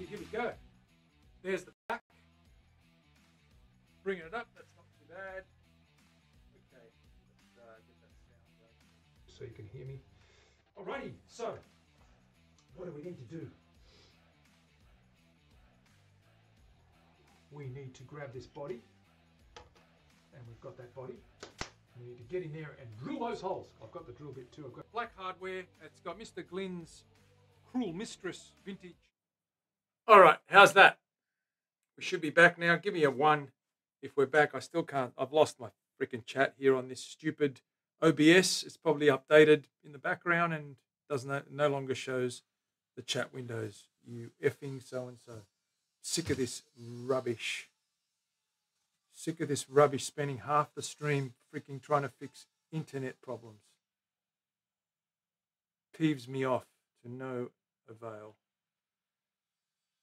here we go. There's the back. Bringing it up, that's not too bad. Okay, let's get that sound going so you can hear me. Alrighty, so what do we need to do? We need to grab this body, and we've got that body. We need to get in there and drill those holes. I've got the drill bit too. I've got black hardware. It's got Mr. Glynn's Cruel Mistress vintage. All right, how's that? We should be back now. Give me a 1 if we're back. I still can't. I've lost my freaking chat here on this stupid OBS. It's probably updated in the background and no longer shows the chat windows. You effing so-and-so. Sick of this rubbish. Sick of this rubbish, spending half the stream freaking trying to fix internet problems. Peeves me off to no avail.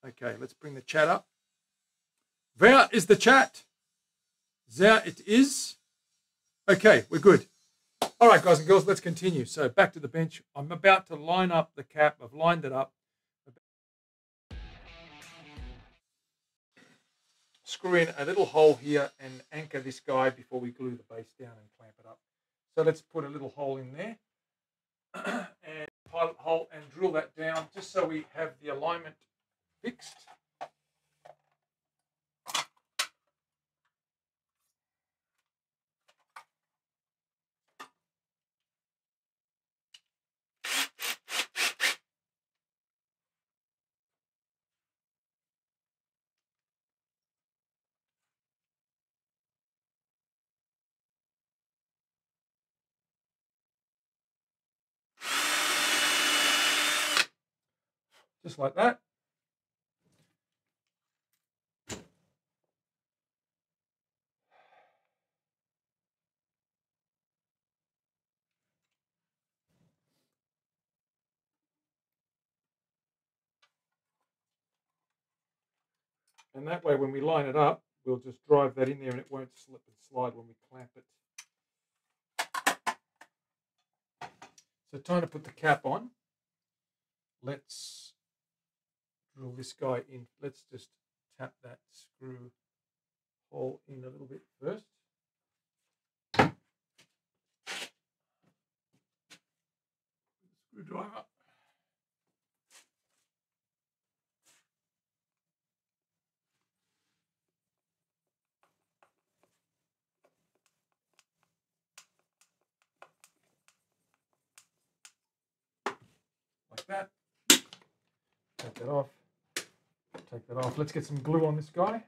Okay, let's bring the chat up. Where is the chat? There it is. Okay, we're good. All right, guys and girls, let's continue. So back to the bench. I'm about to line up the cap. I've lined it up. Screw in a little hole here and anchor this guy before we glue the base down and clamp it up. So let's put a little hole in there and pilot hole and drill that down just so we have the alignment fixed. Just like that. And that way when we line it up, we'll just drive that in there and it won't slip and slide when we clamp it. So time to put the cap on. Let's drill this guy in. Let's just tap that screw hole in a little bit first. Screwdriver. Like that. Take that off. Take that off. Let's get some glue on this guy.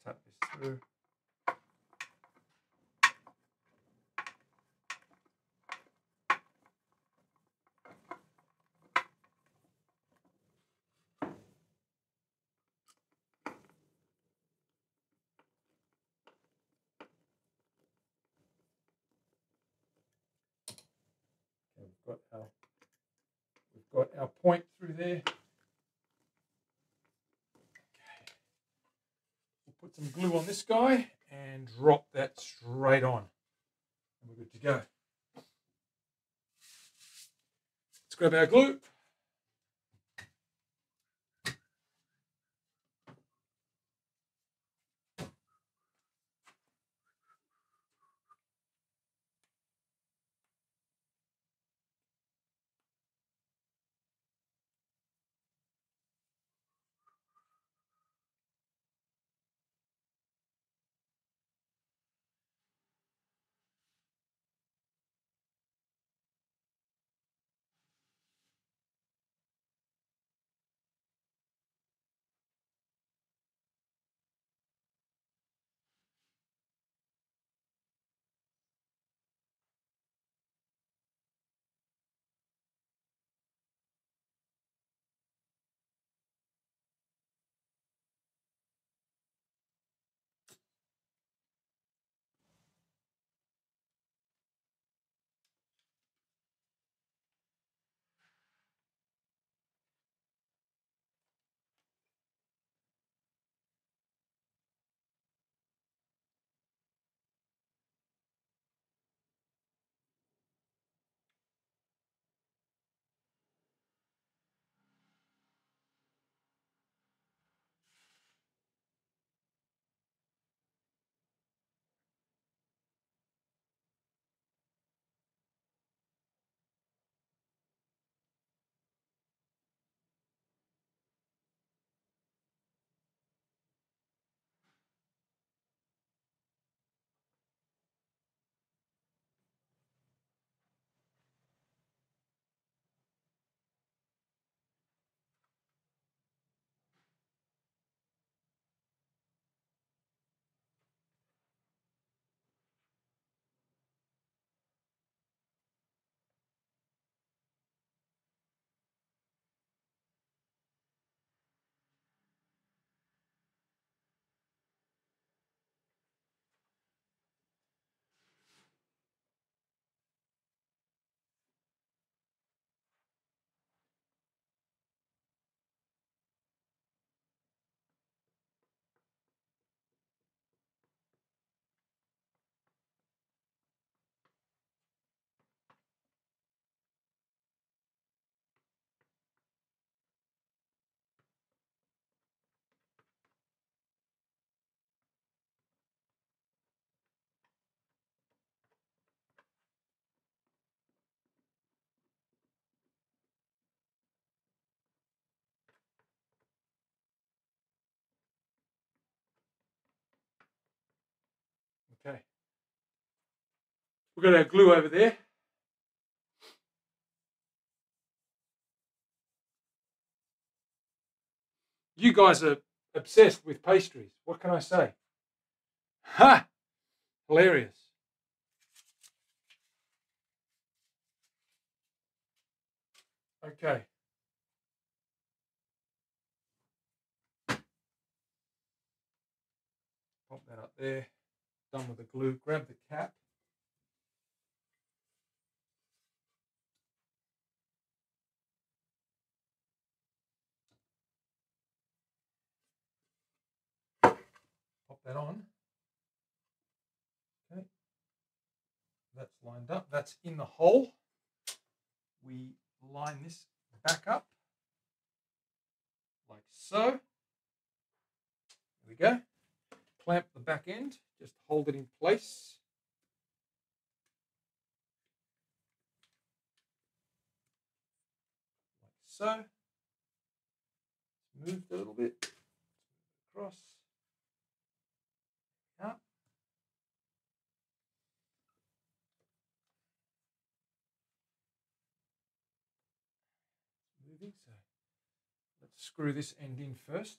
Tap this through. We've got our point through there. Okay. We'll put some glue on this guy and drop that straight on. And we're good to go. Let's grab our glue. We've got our glue over there. You guys are obsessed with pastries. What can I say? Ha! Hilarious. Okay. Pop that up there. Done with the glue. Grab the cap. Pop that on. Okay. That's lined up. That's in the hole. We line this back up like so. There we go. Clamp the back end. Just hold it in place. Like so. Move a little bit. Across. Up. Moving. So let's screw this end in first.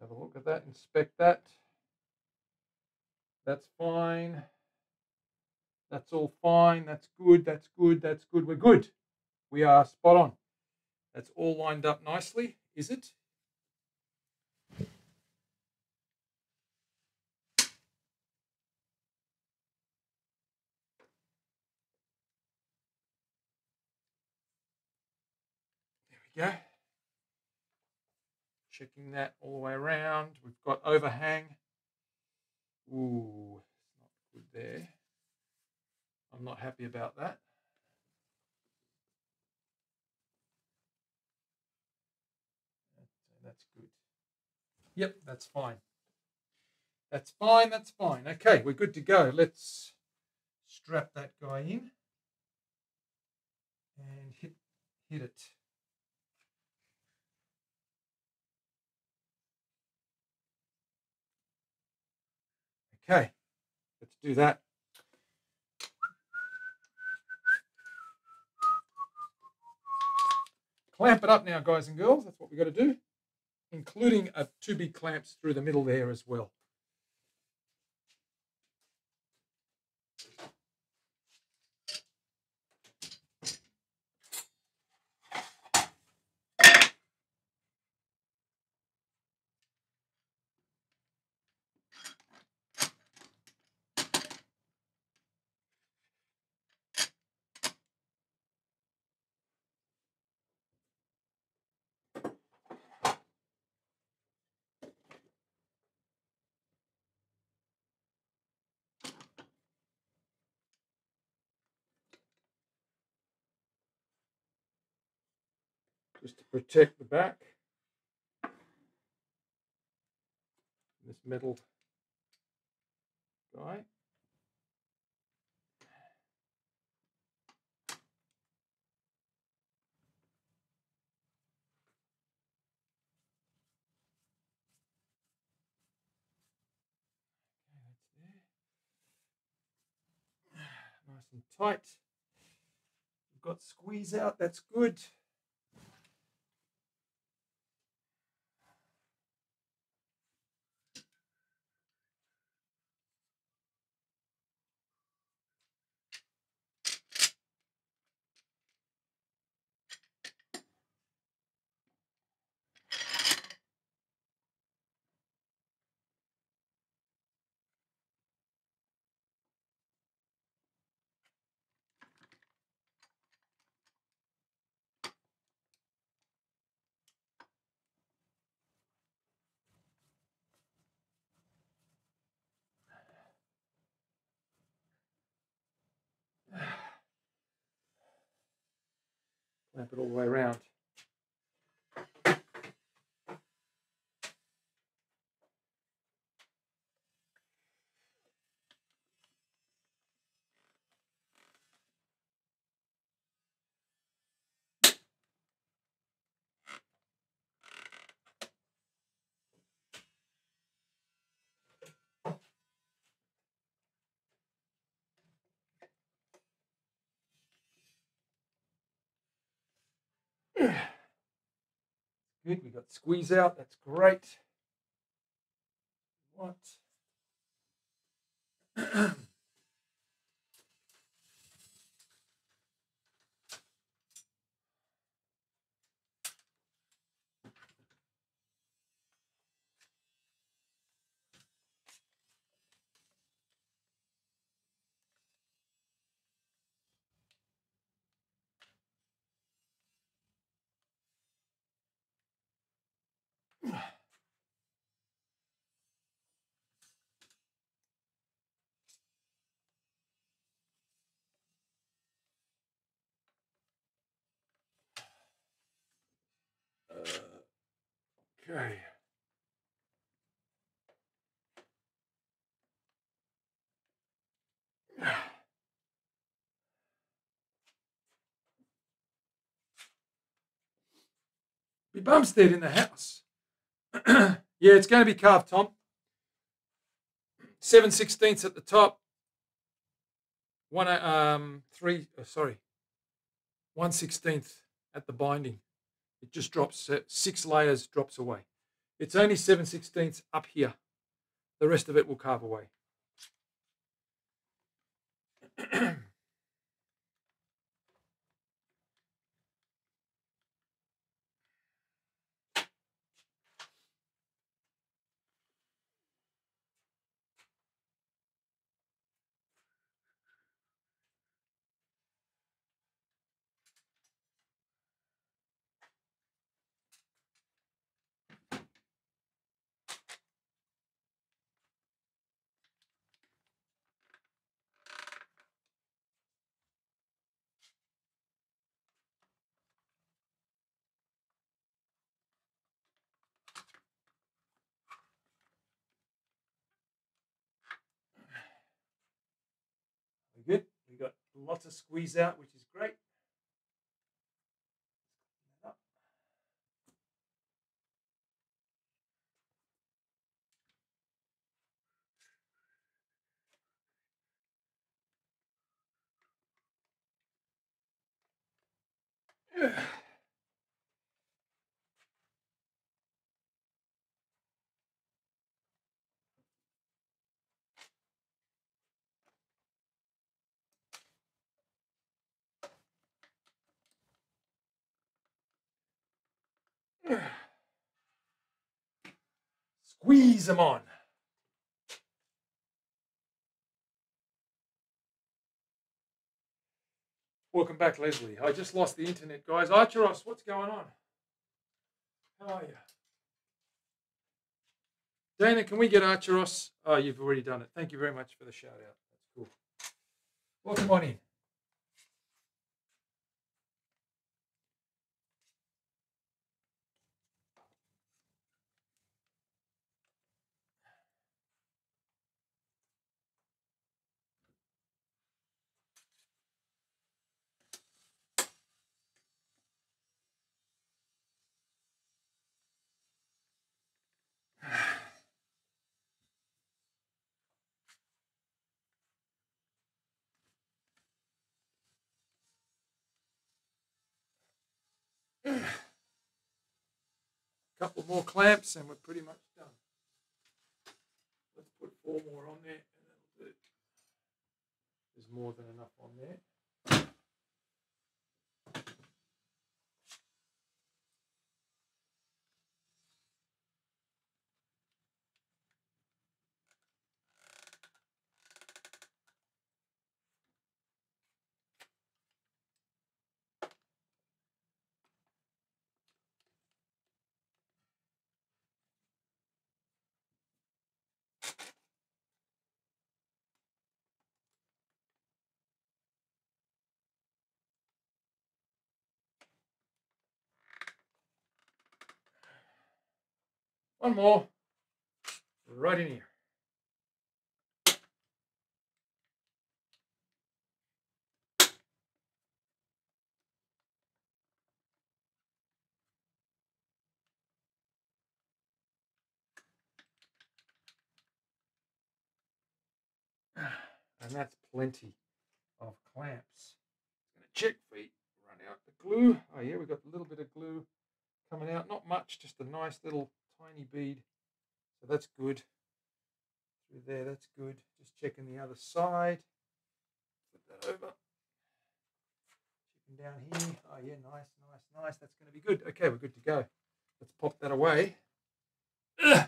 Have a look at that, inspect that. That's fine. That's all fine. That's good. That's good. That's good. We're good. We are spot on. That's all lined up nicely, is it? There we go. Checking that all the way around. We've got overhang. Ooh, it's not good there. I'm not happy about that. That's good. Yep, that's fine. That's fine, that's fine. Okay, we're good to go. Let's strap that guy in and hit it. Okay, let's do that. Clamp it up now, guys and girls. That's what we've got to do, including 2 big clamps through the middle there as well. Just to protect the back. This metal guy. Nice and tight. We've got squeeze out, that's good. Snap it all the way around. Good, we got squeeze out, that's great. What? Okay. Be Bumstead in the house. Yeah, it's going to be carved, Tom. 7/16 at the top. 1/16 at the binding. It just drops 6 layers, drops away. It's only 7/16 up here. The rest of it will carve away. Good. We got lots of squeeze out, which is great. Squeeze them on. Welcome back, Leslie. I just lost the internet, guys. Archeros, what's going on? How are you? Dana, can we get Archeros? Oh, you've already done it. Thank you very much for the shout out. That's cool. Welcome on in. Couple more clamps and we're pretty much done. Let's put 4 more on there and that'll do. There's more than enough on there. One more. Right in here. And that's plenty of clamps. Going to check for run out the glue. Oh yeah, we've got a little bit of glue coming out. Not much, just a nice little tiny bead. So that's good. Through there, that's good. Just checking the other side. Flip that over. Checking down here. Oh yeah, nice. That's going to be good. Okay, we're good to go. Let's pop that away. Ugh.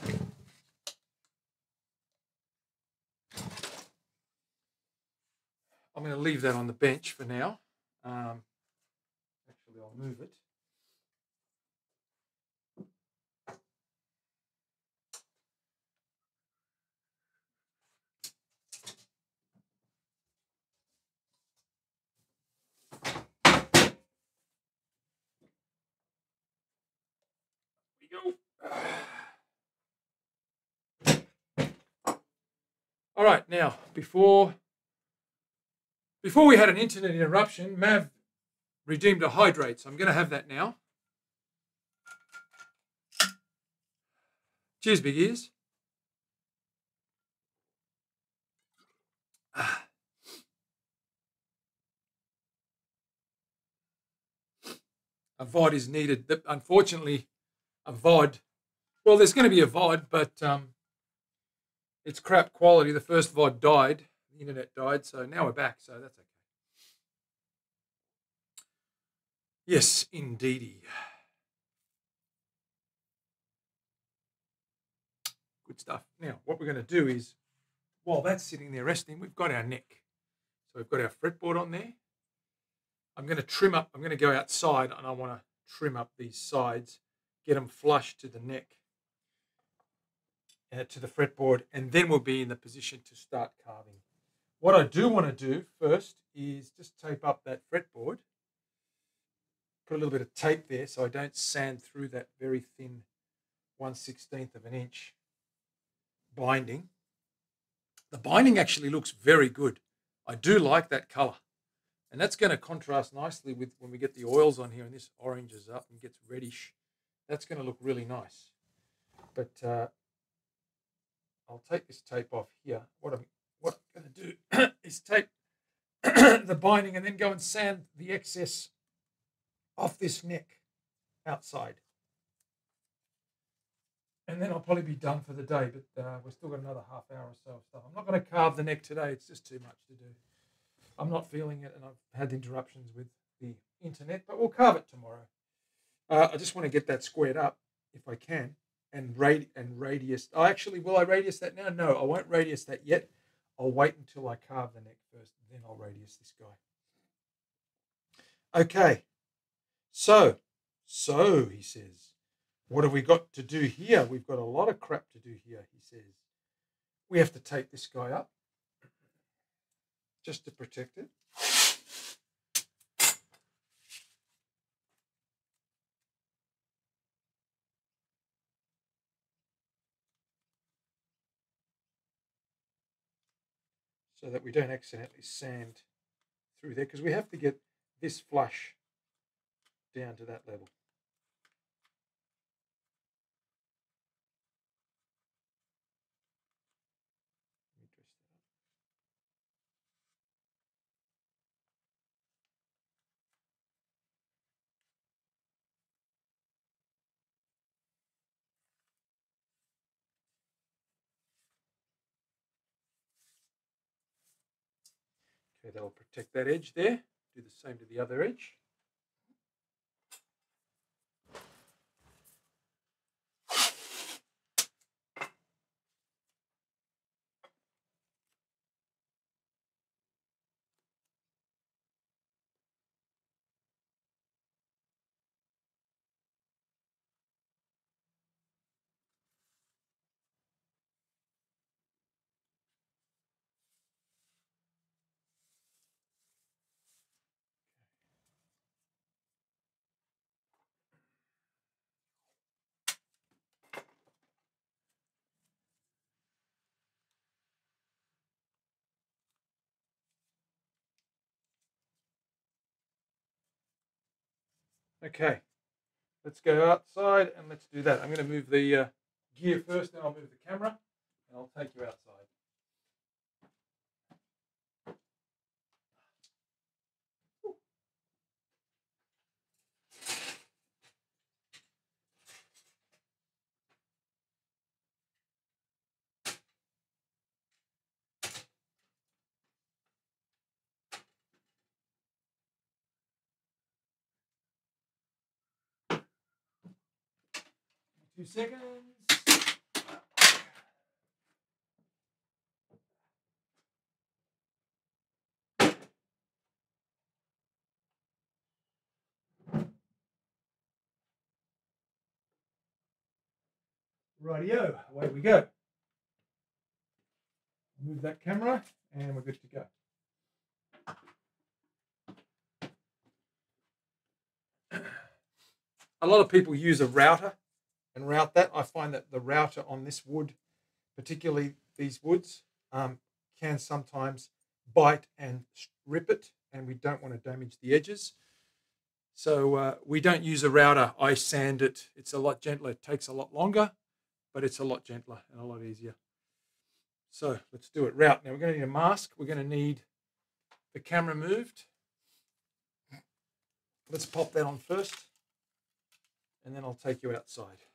I'm going to leave that on the bench for now. Actually, I'll move it. Here we go. All right, now before we had an internet interruption, Mav redeemed a hydrate, so I'm going to have that now. Cheers, big ears. A VOD is needed. Unfortunately, a VOD, well, there's going to be a VOD, but it's crap quality. The first VOD died. The internet died, so now we're back, so that's okay. Yes, indeedy. Good stuff. Now, what we're going to do is, while that's sitting there resting, we've got our neck. So we've got our fretboard on there. I'm going to trim up. I'm going to go outside, and I want to trim up these sides, get them flush to the neck, to the fretboard, and then we'll be in the position to start carving. What I do want to do first is just tape up that fretboard. Put a little bit of tape there so I don't sand through that very thin 1/16 of an inch binding. The binding actually looks very good. I do like that color. And that's going to contrast nicely with when we get the oils on here and this oranges up and gets reddish. That's going to look really nice. But I'll take this tape off here. What I'm going to do is tape the binding and then go and sand the excess off this neck outside. And then I'll probably be done for the day, but we've still got another half hour or so of stuff. I'm not going to carve the neck today. It's just too much to do. I'm not feeling it, and I've had interruptions with the internet, but we'll carve it tomorrow. I just want to get that squared up if I can, and radius. Oh, actually, will I radius that now? No, I won't radius that yet. I'll wait until I carve the neck first, and then I'll radius this guy. Okay, so he says, what have we got to do here? We've got a lot of crap to do here, he says. We have to tape this guy up just to protect it. So that we don't accidentally sand through there, because we have to get this flush down to that level. Okay, that'll protect that edge there. Do the same to the other edge. Okay, let's go outside and let's do that. I'm going to move the gear first, then I'll move the camera, and I'll take you outside. Two seconds. Rightio, away we go. Move that camera and we're good to go. A lot of people use a router and route that. I find that the router on this wood, particularly these woods, can sometimes bite and rip it, and we don't want to damage the edges. So we don't use a router. I sand it. It's a lot gentler. It takes a lot longer, but it's a lot gentler and a lot easier. So let's do it. Route. Now we're going to need a mask. We're going to need the camera moved. Let's pop that on first, and then I'll take you outside.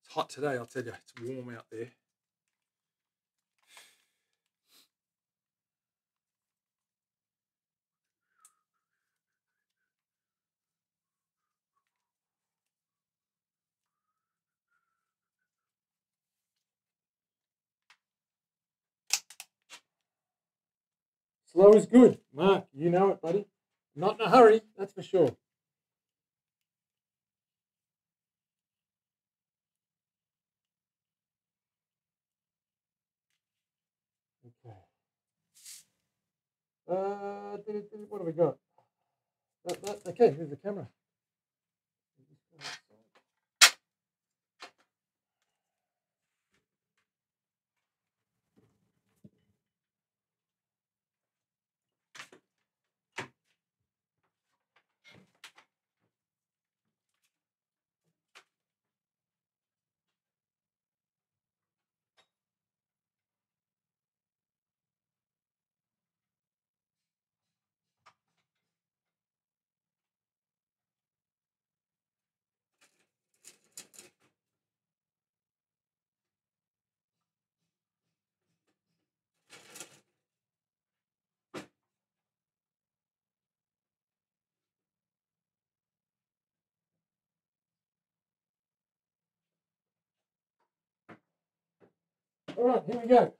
It's hot today, I'll tell you. It's warm out there. Slow is good. Mark, you know it, buddy. Not in a hurry, that's for sure. Okay. What have we got? Okay, here's the camera. All right, here we go.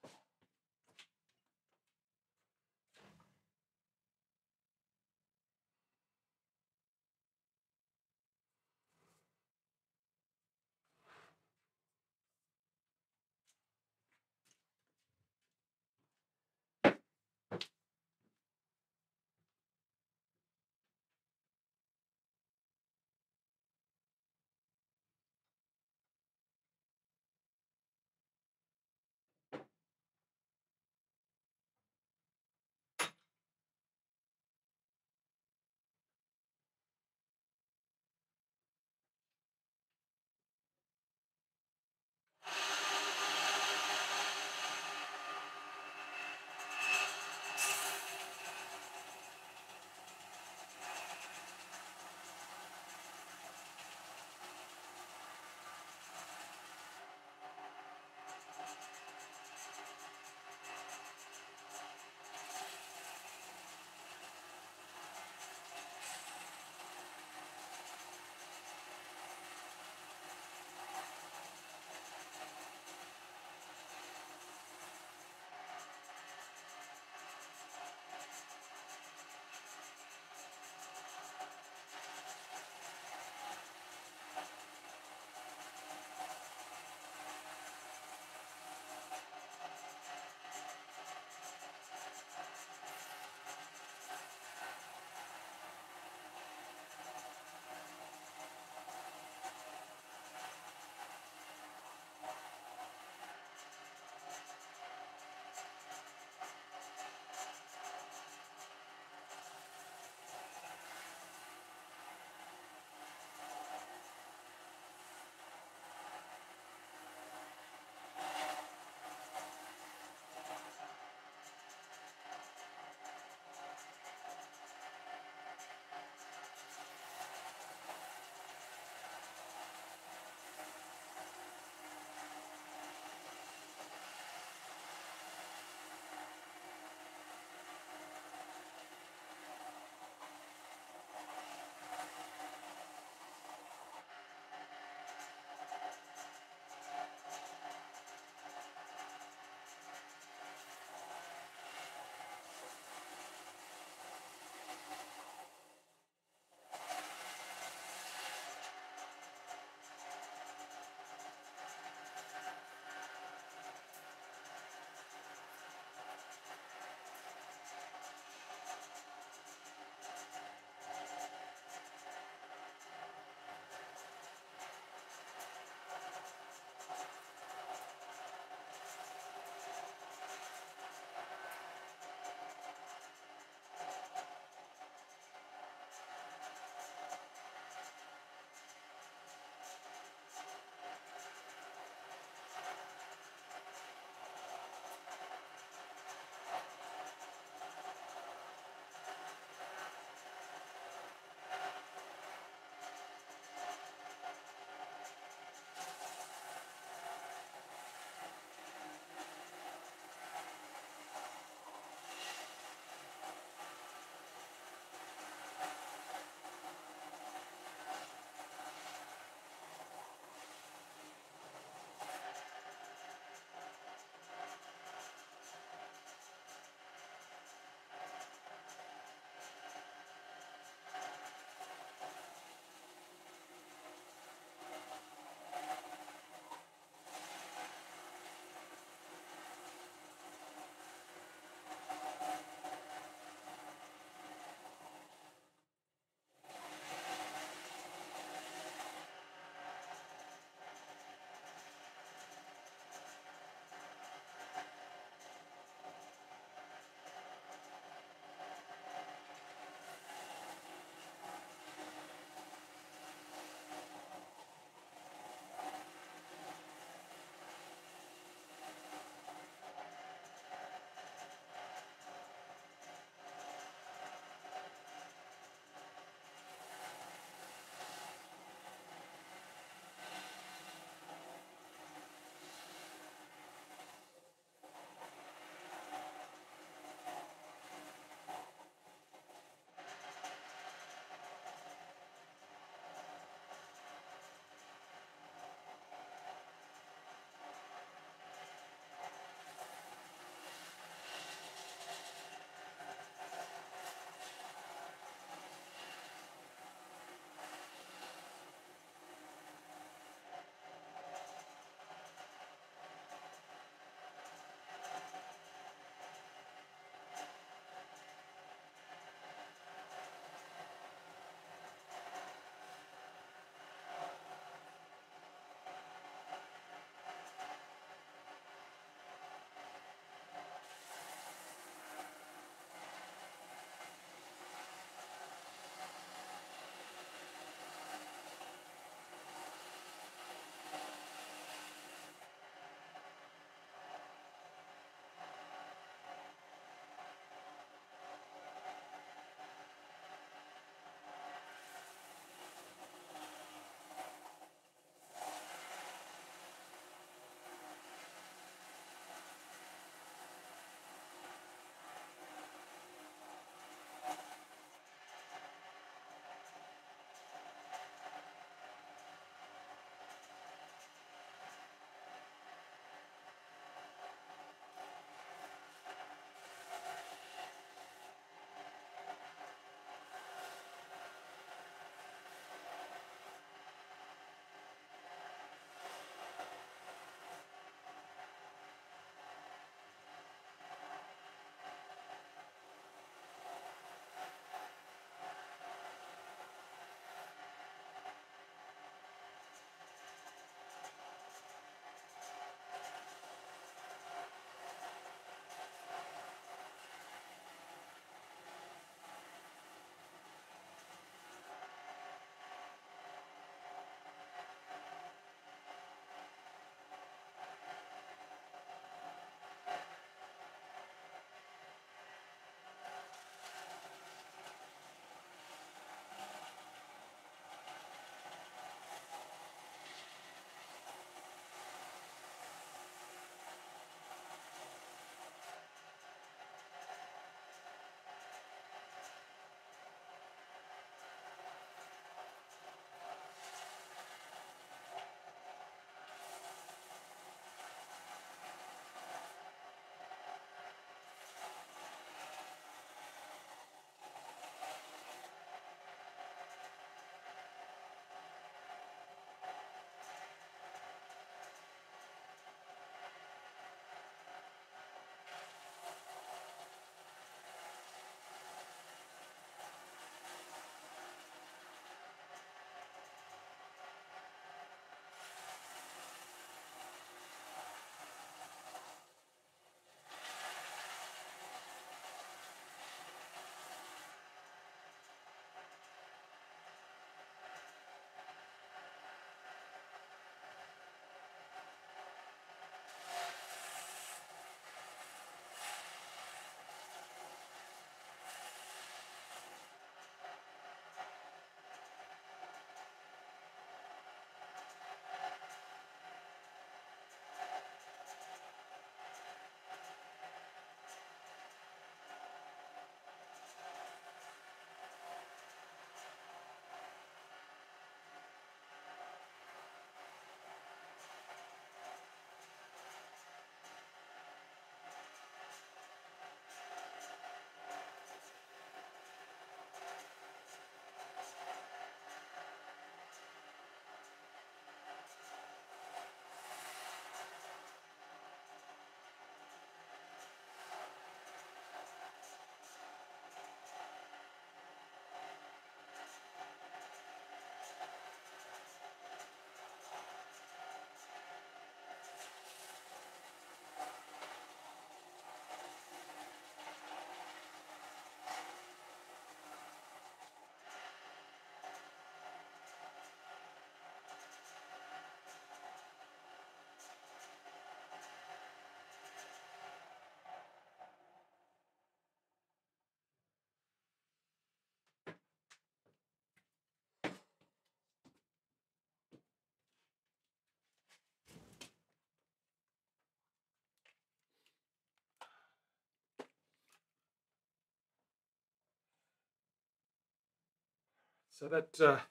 So that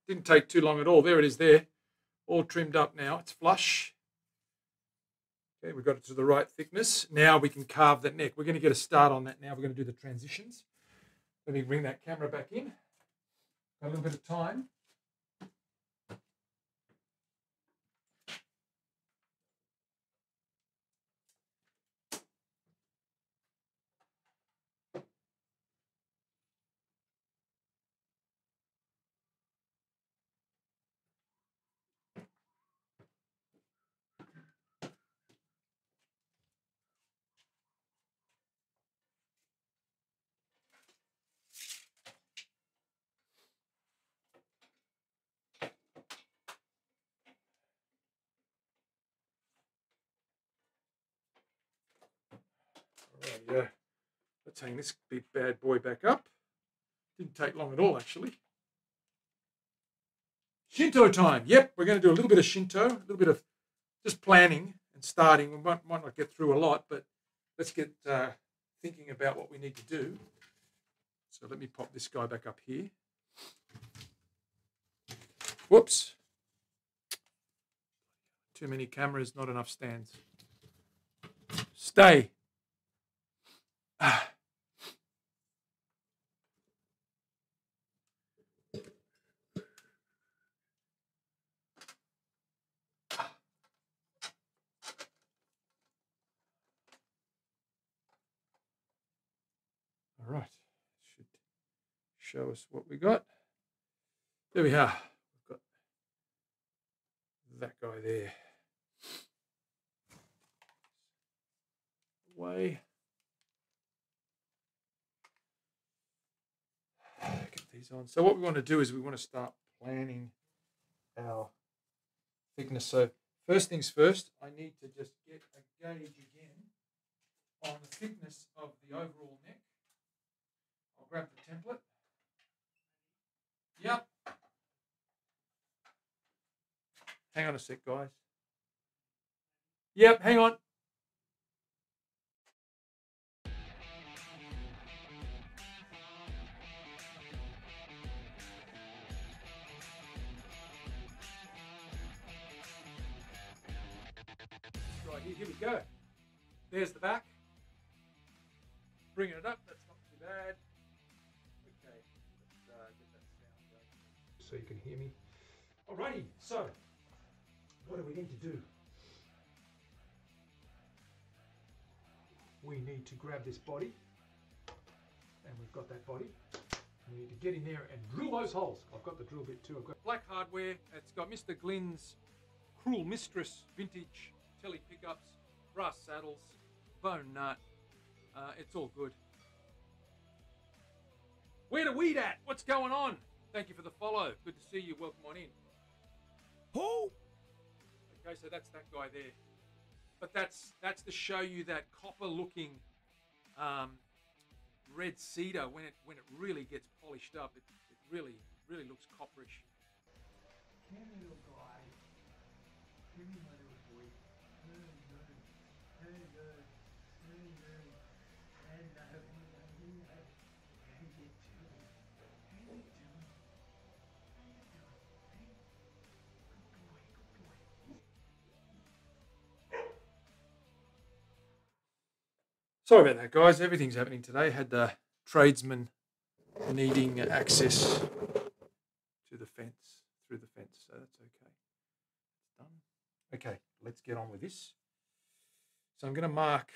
didn't take too long at all. There it is there, all trimmed up now. It's flush. Okay, we've got it to the right thickness. Now we can carve that neck. We're going to get a start on that now. We're going to do the transitions. Let me bring that camera back in. Got a little bit of time. Right, let's hang this big bad boy back up. Didn't take long at all, actually. Shinto time. Yep, we're going to do a little bit of Shinto, a little bit of just planning and starting. We might not get through a lot, but let's get thinking about what we need to do. So let me pop this guy back up here. Whoops. Too many cameras, not enough stands. Stay. All right, should show us what we got. There we are. We've got that guy there. Away. Get these on. So what we want to do is we want to start planning our thickness. So first things first, I need to just get a gauge again on the thickness of the overall neck. I'll grab the template. Yep. Hang on a sec, guys. Yep, hang on. Right, here we go. There's the back. Bringing it up, that's not too bad. Okay, let's get that sound going so you can hear me. Alrighty, so what do we need to do? We need to grab this body, and we've got that body. We need to get in there and drill those holes. I've got the drill bit too. I've got black hardware. It's got Mr. Glynn's Cruel Mistress vintage telly pickups, brass saddles, bone nut. It's all good. Where the weed at? What's going on? Thank you for the follow. Good to see you. Welcome on in. Who? Okay, so that's that guy there. But that's to show you that copper-looking red cedar when it really gets polished up. It really looks copperish. Come here, little guy. Come here, my little boy. Sorry about that, guys. Everything's happening today. Had the tradesman needing access to the fence, through the fence, so that's okay. It's done. Okay, let's get on with this. So I'm going to mark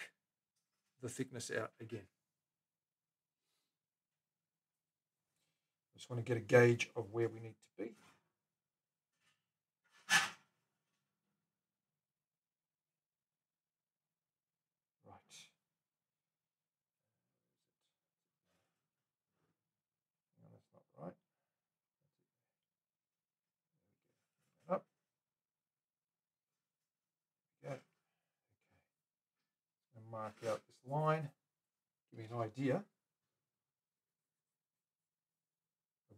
the thickness out again. I just want to get a gauge of where we need to be. Mark out this line, give me an idea of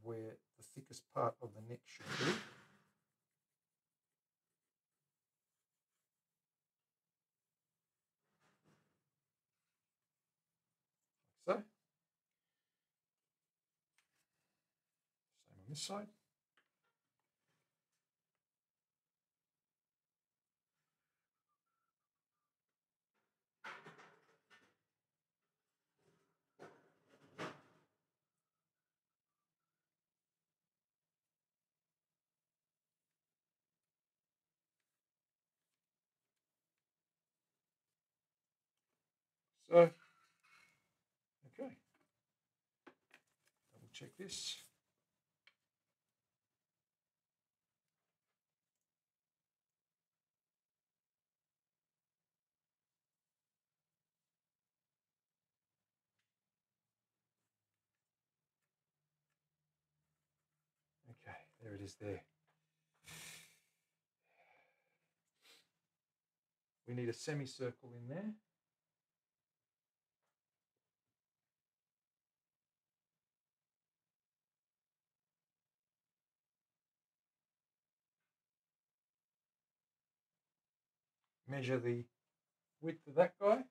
where the thickest part of the neck should be. Like so. Same on this side. So, okay, double check this. Okay, there it is there. We need a semicircle in there. Measure the width of that guy.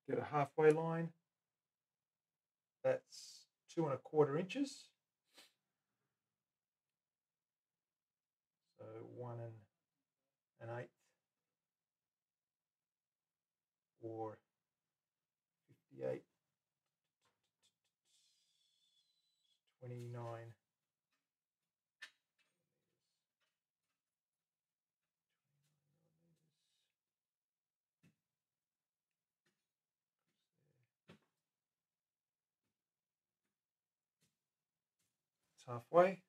Get a halfway line. That's 2 1/4 inches. So 1 1/8 or 58, 29. It's halfway.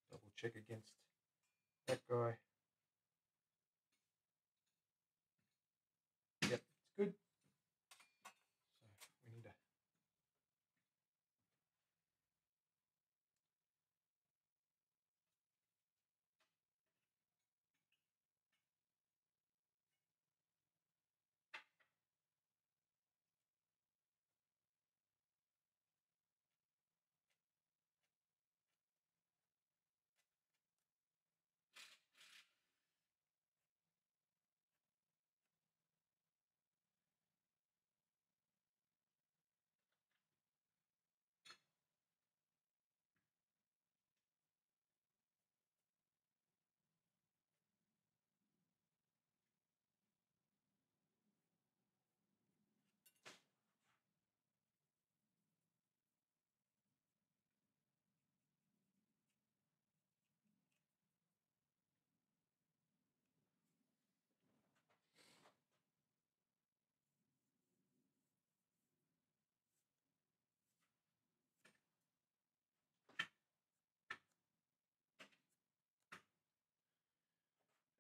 Double check against that guy. Yep, it's good. So we need to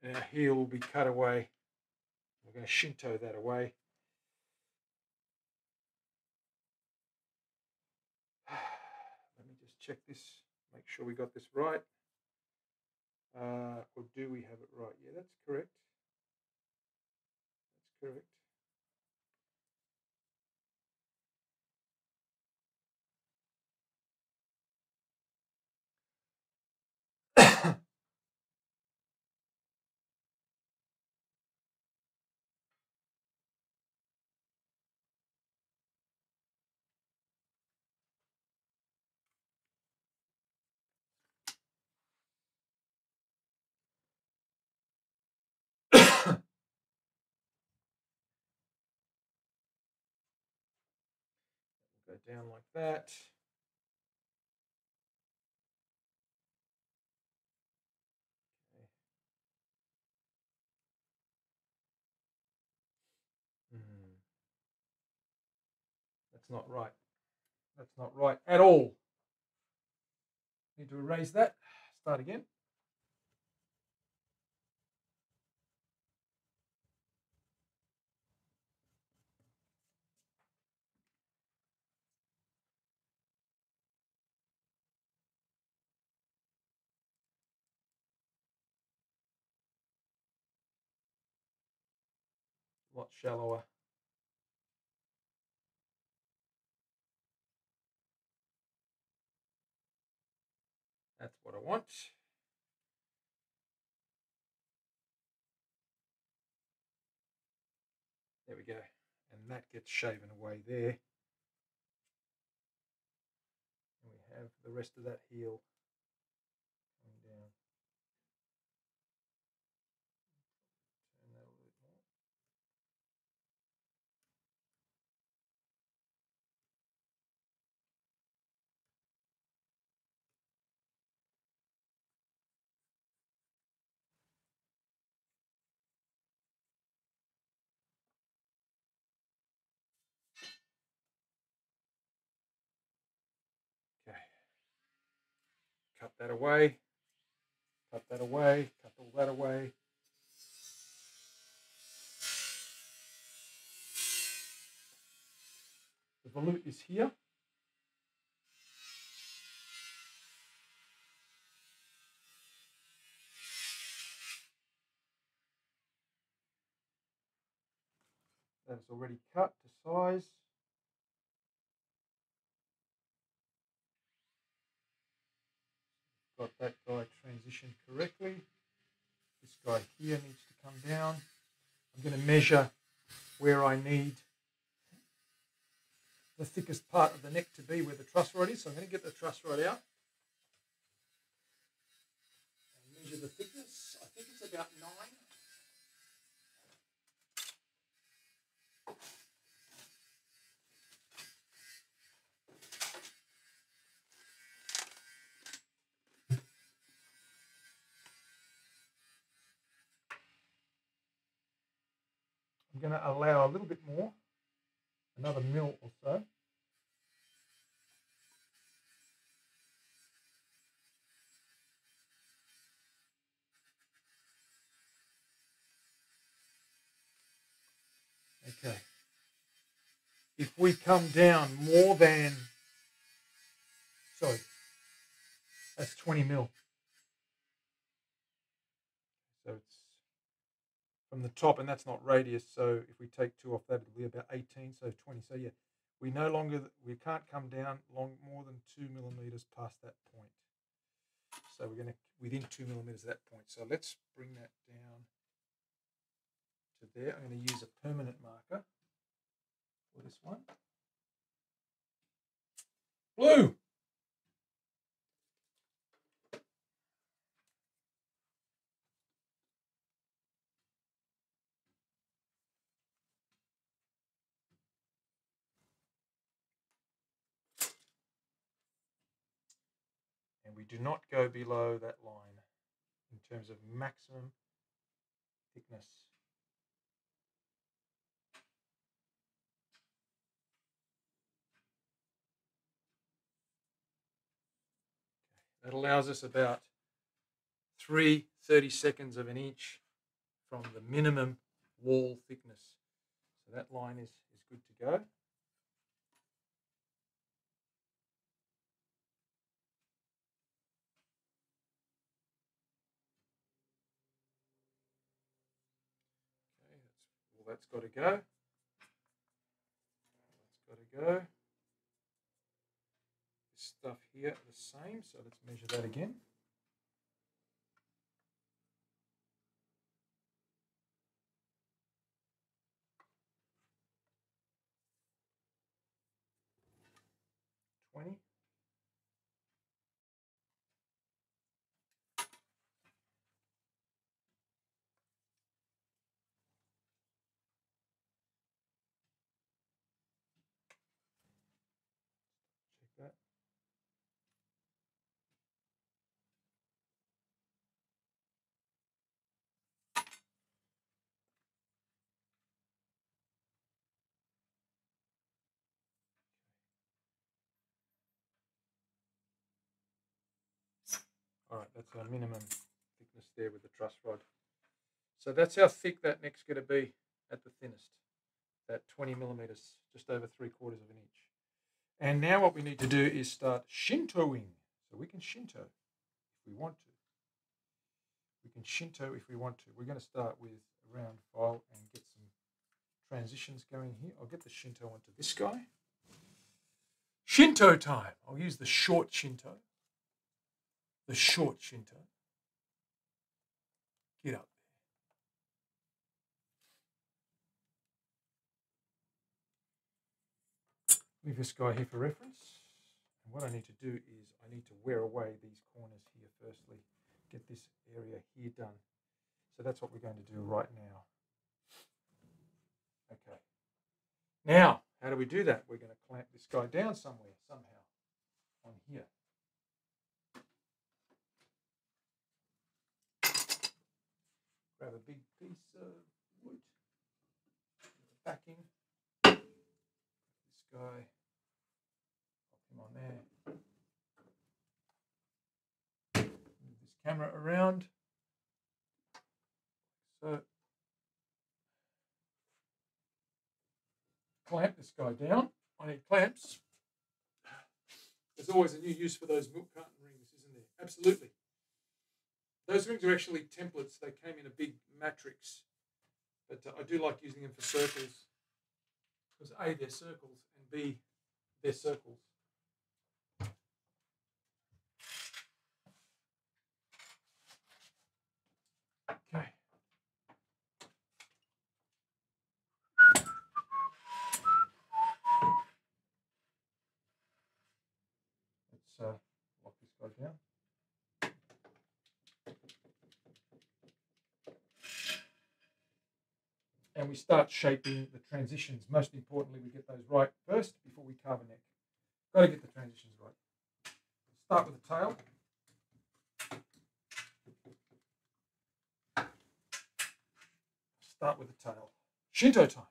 our heel will be cut away. We're going to shinto that away. Let me just check this, make sure we got this right. Or do we have it right? Yeah, that's correct. That's correct. Go down like that. Okay. That's not right. That's not right at all. Need to erase that. Start again. A lot shallower. That's what I want. There we go. And that gets shaven away there. And we have the rest of that heel coming down. Turn that a little bit more. Okay. Cut that away. Cut that away. Cut all that away. The volute is here. That's already cut to size. Got that guy transitioned correctly. This guy here needs to come down. I'm going to measure where I need the thickest part of the neck to be, where the truss rod is. So I'm going to get the truss rod out and measure the thickness. I think it's about 9. I'm going to allow a little bit more, another mil or so. Okay. If we come down more than, sorry, that's 20 mil. So it's from the top, and that's not radius. So if we take 2 off that, it'll be about 18. So 20. So yeah, we can't come down more than 2 millimeters past that point. So we're going to within 2 millimeters at that point. So let's bring that down to there. I'm going to use a permanent marker for this one. Blue. And we do not go below that line in terms of maximum thickness. Okay. That allows us about 3/32 of an inch from the minimum wall thickness. So that line is good to go. That's got to go. That's got to go. This stuff here the same, so let's measure that again. $20. Check that. All right, that's our minimum thickness there with the truss rod. So that's how thick that neck's going to be at the thinnest, that 20 millimeters, just over 3/4 of an inch. And now what we need to do is start shintoing. So we can shinto if we want to. We can shinto if we want to. We're going to start with a round file and get some transitions going here. I'll get the shinto onto this guy. Shinto time. I'll use the short shinto. the short Shinto. Get up there. Leave this guy here for reference. And what I need to do is I need to wear away these corners here firstly. Get this area here done. So that's what we're going to do right now. Okay. Now, how do we do that? We're going to clamp this guy down somewhere, somehow, on here. Grab a big piece of wood, backing. This guy, pop him on there. Move this camera around. So, clamp this guy down. I need clamps. There's always a new use for those milk carton rings, isn't there? Absolutely. Those rings are actually templates. They came in a big matrix. But I do like using them for circles. Because A, they're circles, and B, they're circles. Okay. Let's lock this guy down. And we start shaping the transitions. Most importantly, we get those right first before we carve a neck. Got to get the transitions right. Start with the tail. Start with the tail. Shinto time.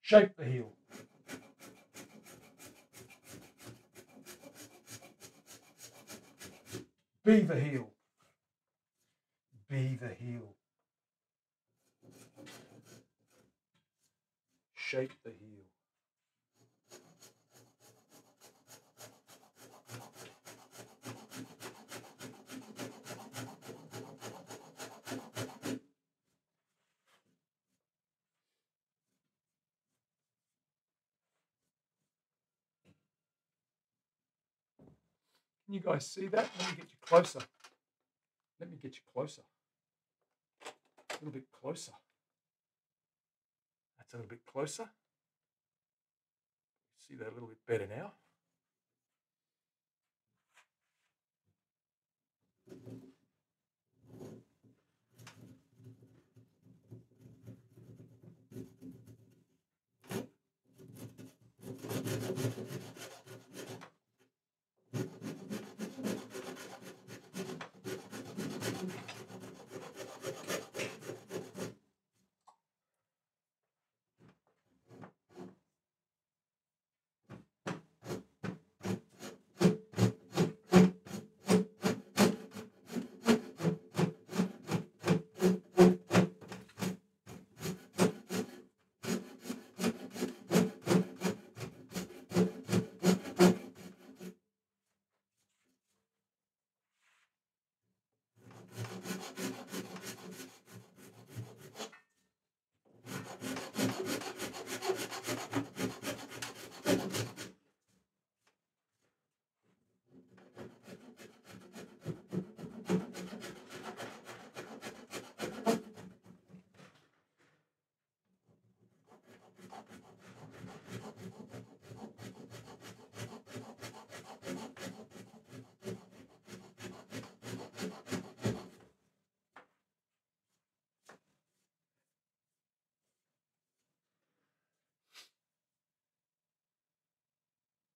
Shape the heel. Be the heel. Be the heel. Shape the heel. Can you guys see that? Let me get you closer. Let me get you closer. A little bit closer. That's a little bit closer. See that a little bit better now.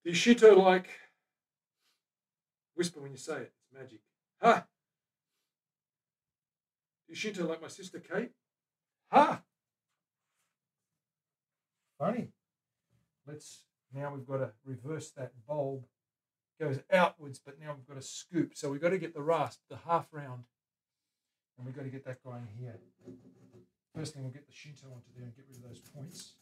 The Shinto like whisper when you say it. magic. Ha! Do you shinto like my sister Kate? Ha! Funny. Now we've got to reverse that bulb. It goes outwards, but now we've got to scoop. So we've got to get the rasp, the half round, and we've got to get that guy in here. First thing, we'll get the shinto onto there and get rid of those points.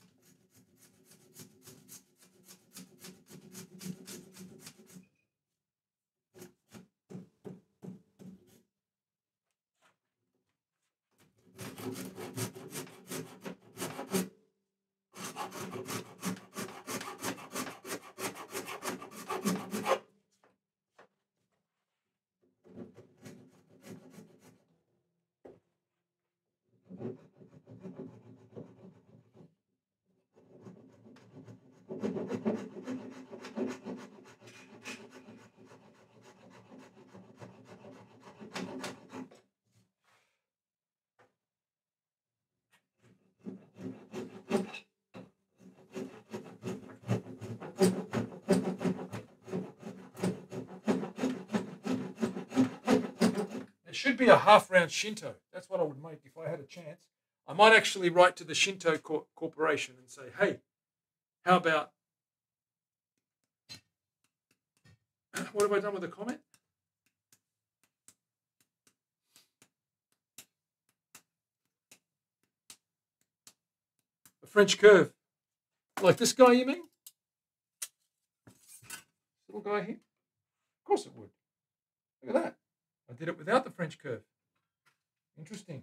It should be a half-round Shinto. That's what I would make if I had a chance. I might actually write to the Shinto Corporation and say, hey, how about... What have I done with the comment? A French curve. Like this guy, you mean? Little guy here? Of course it would. Look at that. I did it without the French curve. Interesting.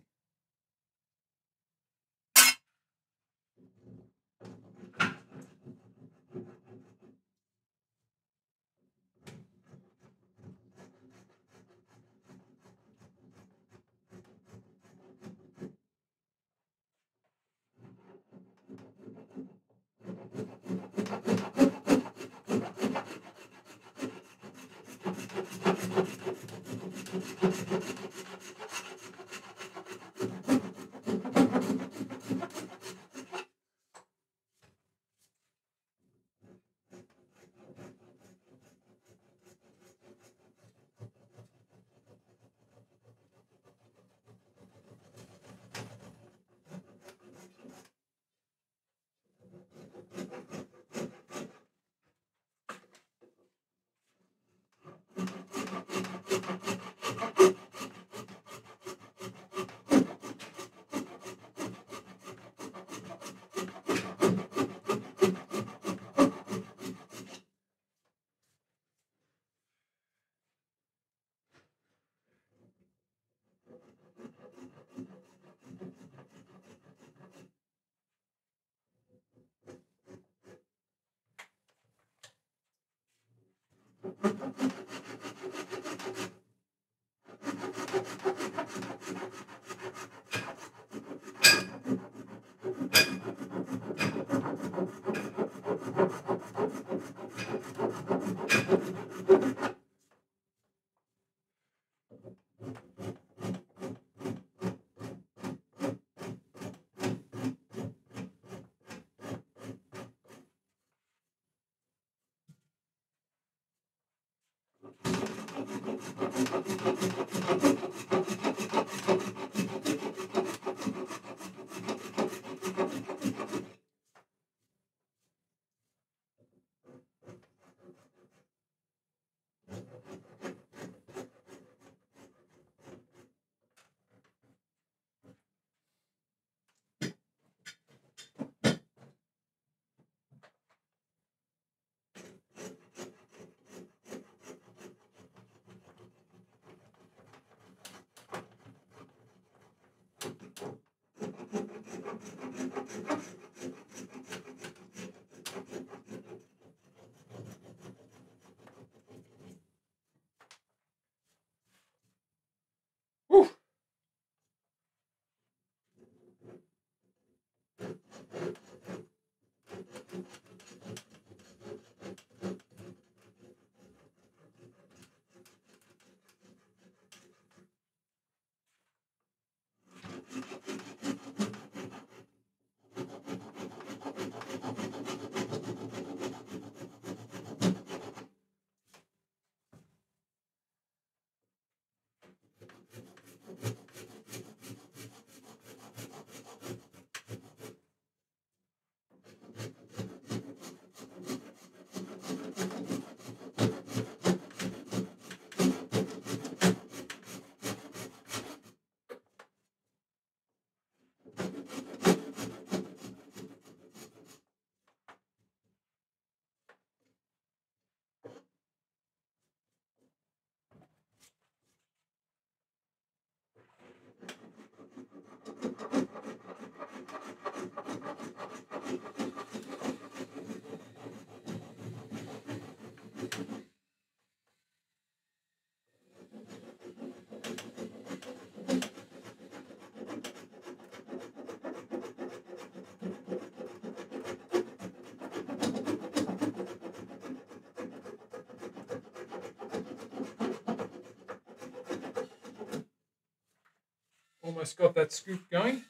Almost got that scoop going.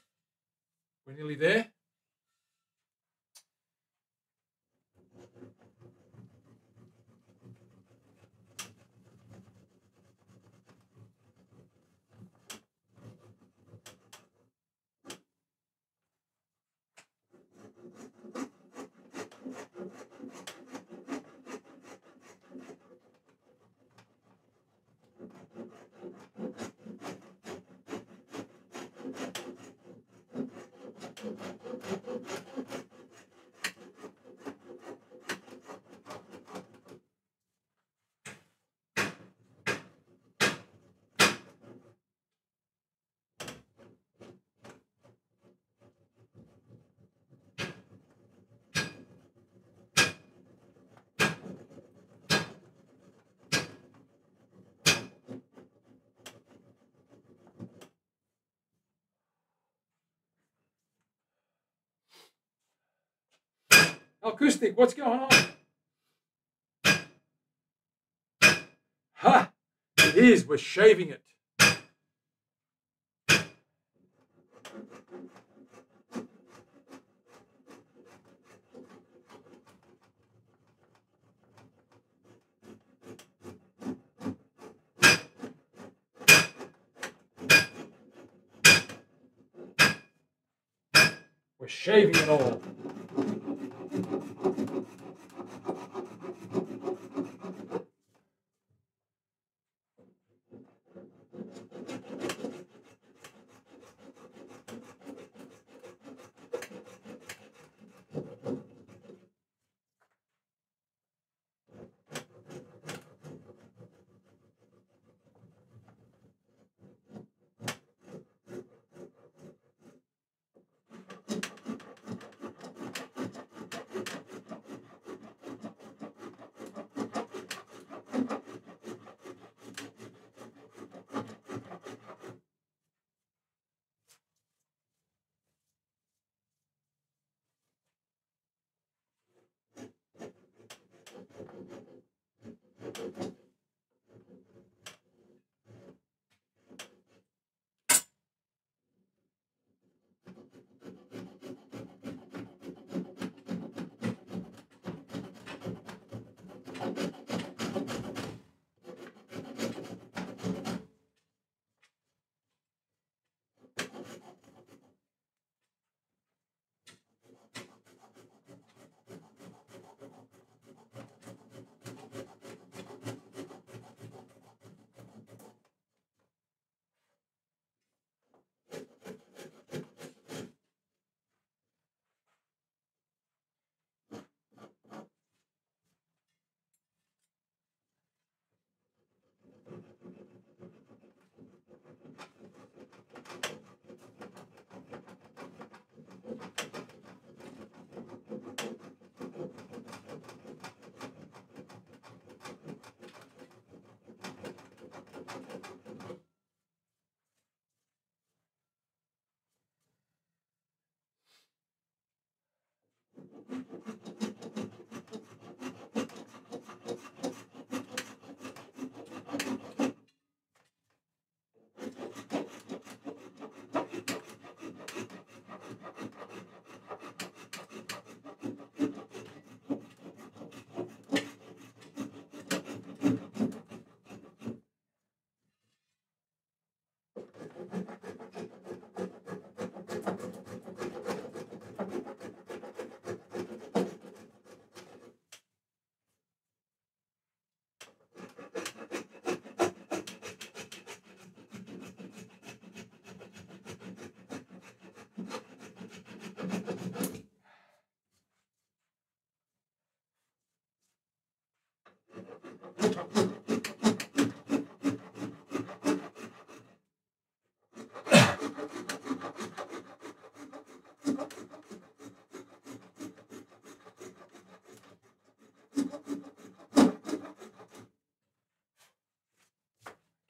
We're nearly there. Acoustic, what's going on? Ha! It is, we're shaving it. We're shaving it all.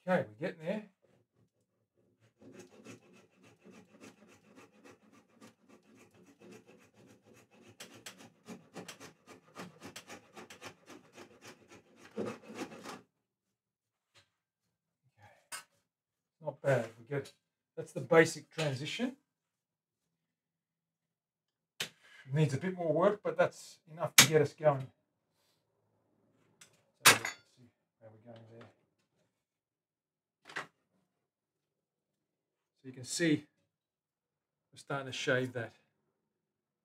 Okay, we're getting there. Not bad. We get That's the basic transition. It needs a bit more work, but that's enough to get us going. So let's see how we're going there. So you can see we're starting to shave that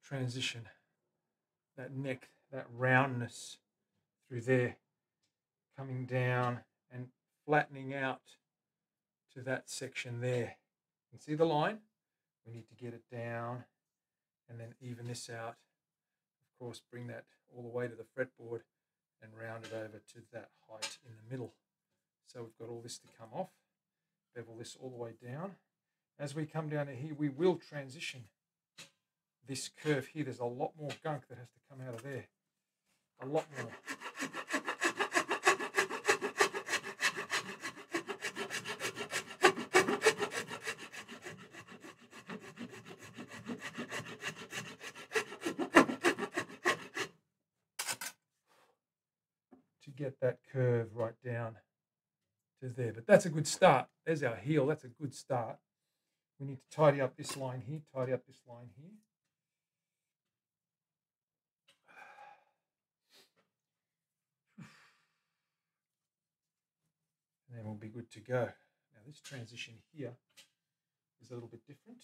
transition, that neck, that roundness through there, coming down and flattening out to that section there. You can see the line. We need to get it down and then even this out. Of course, bring that all the way to the fretboard and round it over to that height in the middle. So we've got all this to come off. Bevel this all the way down. As we come down to here, we will transition this curve here. There's a lot more gunk that has to come out of there. A lot more. To get that curve right down to there. But that's a good start. There's our heel. That's a good start. We need to tidy up this line here, tidy up this line here. And then we'll be good to go. Now this transition here is a little bit different.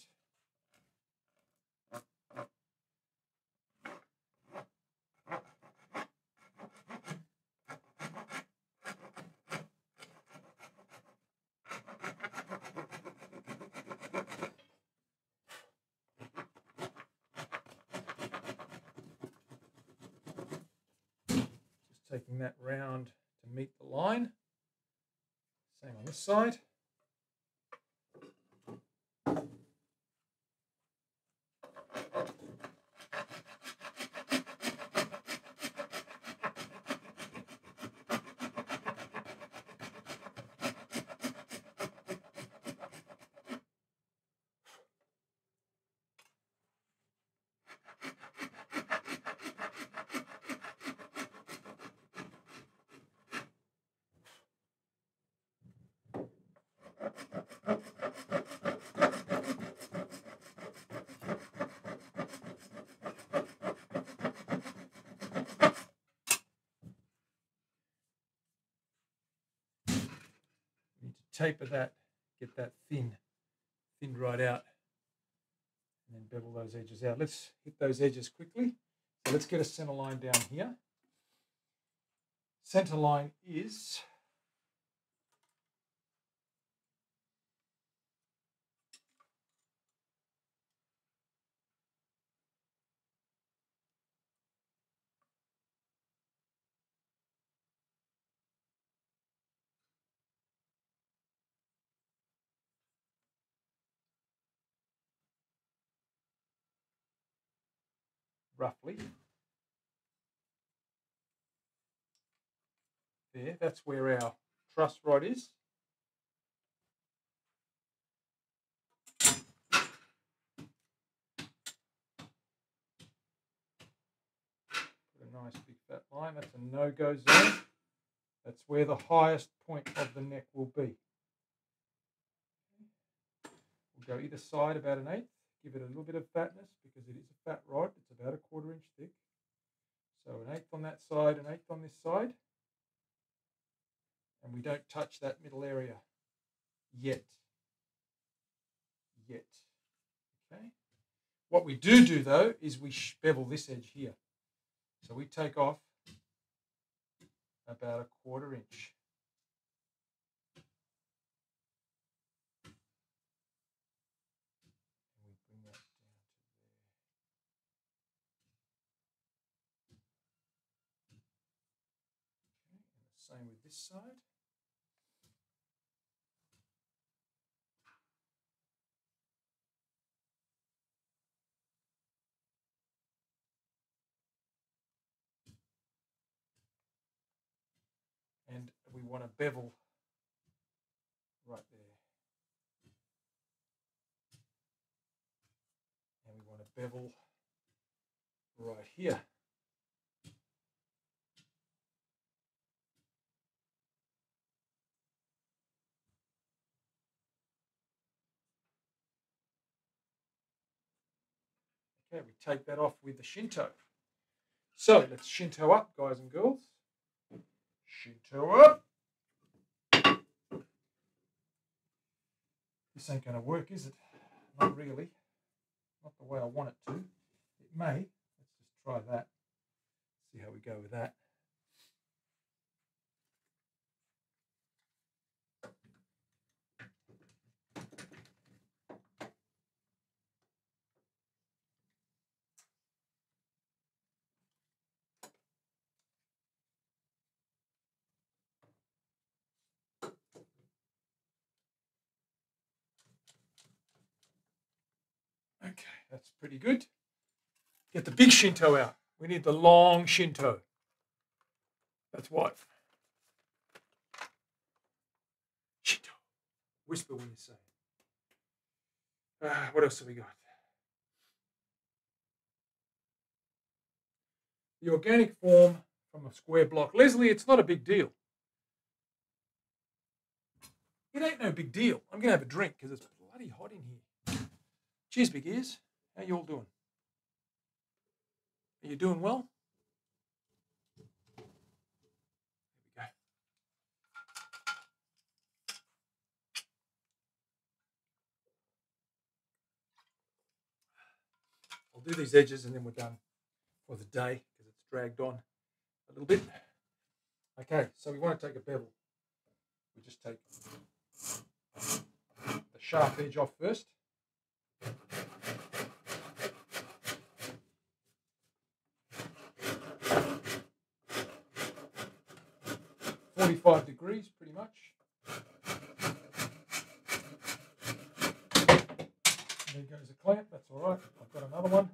Taking that round to meet the line. Same on this side. Taper that, get that thinned right out, and then bevel those edges out. Let's hit those edges quickly. So let's get a center line down here. Center line is roughly there. That's where our truss rod is. Put a nice big fat line. That's a no-go zone. That's where the highest point of the neck will be. We'll go either side about 1/8. Give it a little bit of fatness because it is a fat rod. It's about 1/4 inch thick. So 1/8 on that side, 1/8 on this side. And we don't touch that middle area yet. Okay. What we do though is we bevel this edge here. So we take off about 1/4 inch. And we bring that down to there. Okay, and the same with this side. And we want to bevel right there. And we want to bevel right here. Okay, we take that off with the Shinto. So let's Shinto up, guys and girls. Shinto up. This ain't going to work, is it? Not really. Not the way I want it to. It may. Let's just try that. See how we go with that. Okay, that's pretty good. Get the big Shinto out. We need the long Shinto. That's what. Shinto. Whisper when you say it. What else have we got? The organic form from a square block. Leslie, it's not a big deal. It ain't no big deal. I'm going to have a drink because it's bloody hot in here. Cheers, big ears. How you all doing? Are you doing well? There we go. I'll do these edges and then we're done for the day because it's dragged on a little bit. Okay, so we want to take a bevel. We just take the sharp edge off first. 45 degrees, pretty much. There goes a clamp, that's all right. I've got another one.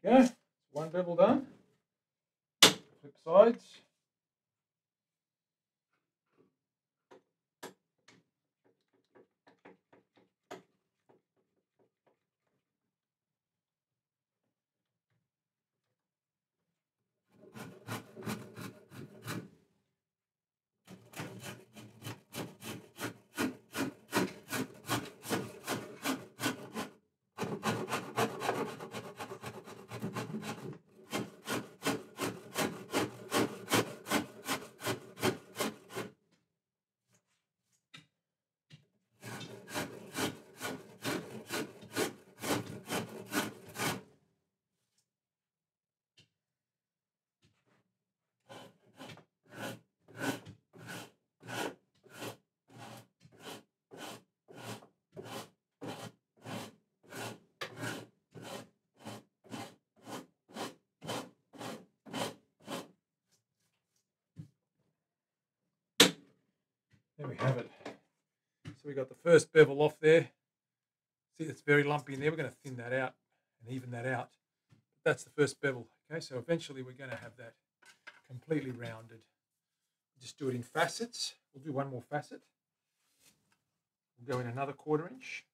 There we go, one bevel done. Flip sides. There we have it. So we got the first bevel off there. See, it's very lumpy in there. We're going to thin that out and even that out. But that's the first bevel. Okay, so eventually we're going to have that completely rounded. Just do it in facets. We'll do one more facet. We'll go in another 1/4 inch.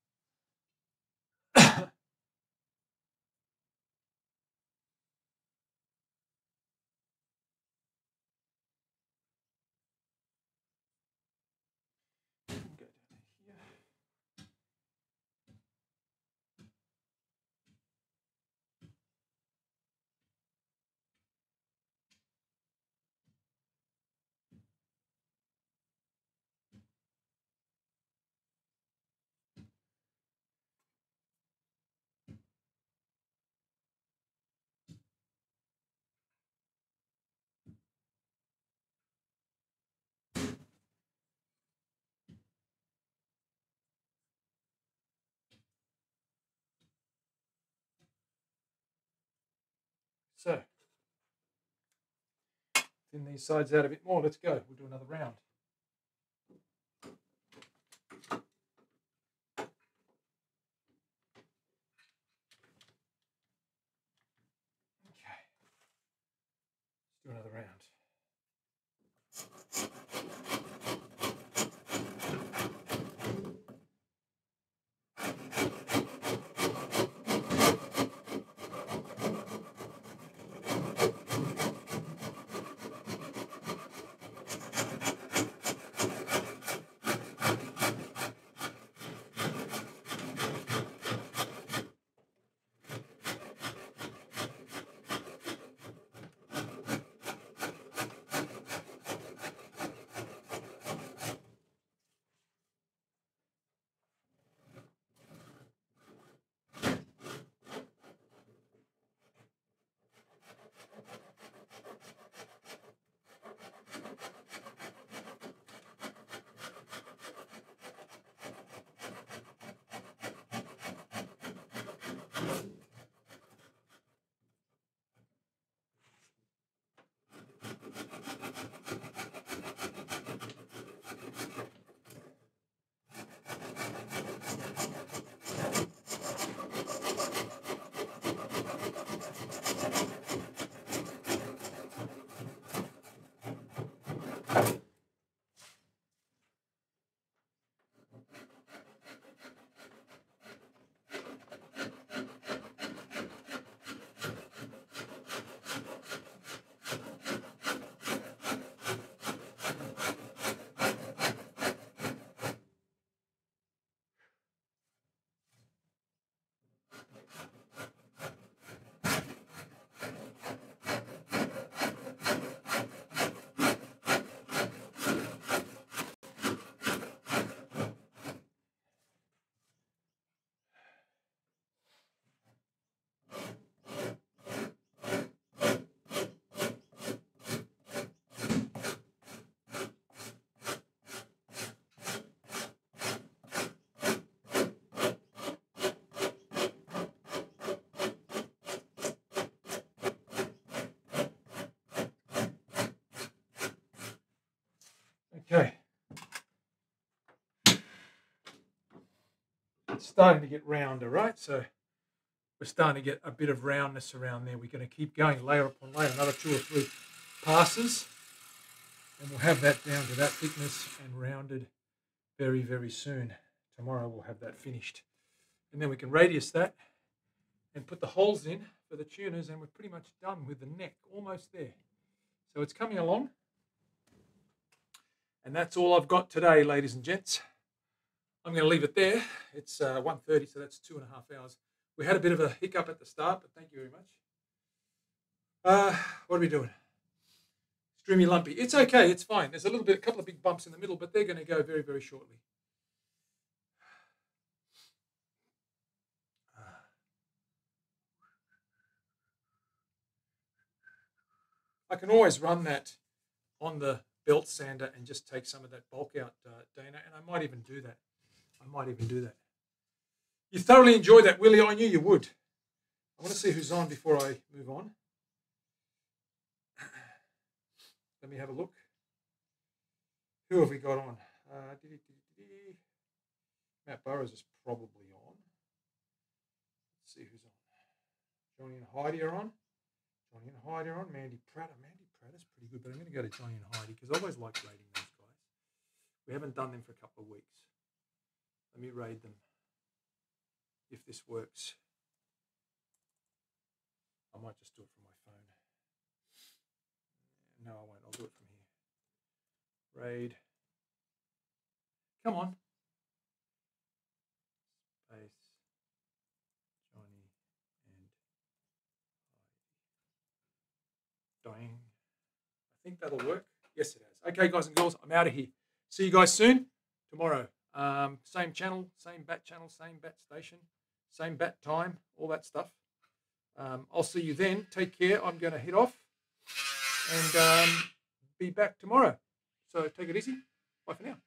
So, thin these sides out a bit more. Let's go. We'll do another round. Okay. Let's do another round. Okay. It's starting to get rounder, right? So we're starting to get a bit of roundness around there. We're going to keep going layer upon layer, another 2 or 3 passes, and we'll have that down to that thickness and rounded very, very soon. Tomorrow we'll have that finished. And then we can radius that and put the holes in for the tuners, and we're pretty much done with the neck, almost there. So it's coming along. And that's all I've got today, ladies and gents. I'm going to leave it there. It's 1:30, so that's 2.5 hours. We had a bit of a hiccup at the start, but thank you very much. What are we doing? Streamy lumpy. It's okay. It's fine. There's a couple of big bumps in the middle, but they're going to go very, very shortly. I can always run that on the belt sander and just take some of that bulk out, Dana, and I might even do that. You thoroughly enjoyed that, Willie. I knew you would. I want to see who's on before I move on. Let me have a look. Who have we got on? Matt Burrows is probably on. Let's see who's on. Johnny and Heidi are on. Mandy Pratt. Mandy Pratt is pretty good, but I'm going to go to Johnny and Heidi because I always like raiding those guys. We haven't done them for a couple of weeks. Let me raid them. If this works, I might just do it from my phone. No, I won't. I'll do it from here. Raid. Come on. Space. Johnny and Heidi. Dying. I think that'll work. Yes, it has. Okay, guys and girls, I'm out of here. See you guys soon. Tomorrow. Same channel, same bat channel, same bat station, same bat time, all that stuff. I'll see you then. Take care. I'm going to head off and be back tomorrow. So take it easy. Bye for now.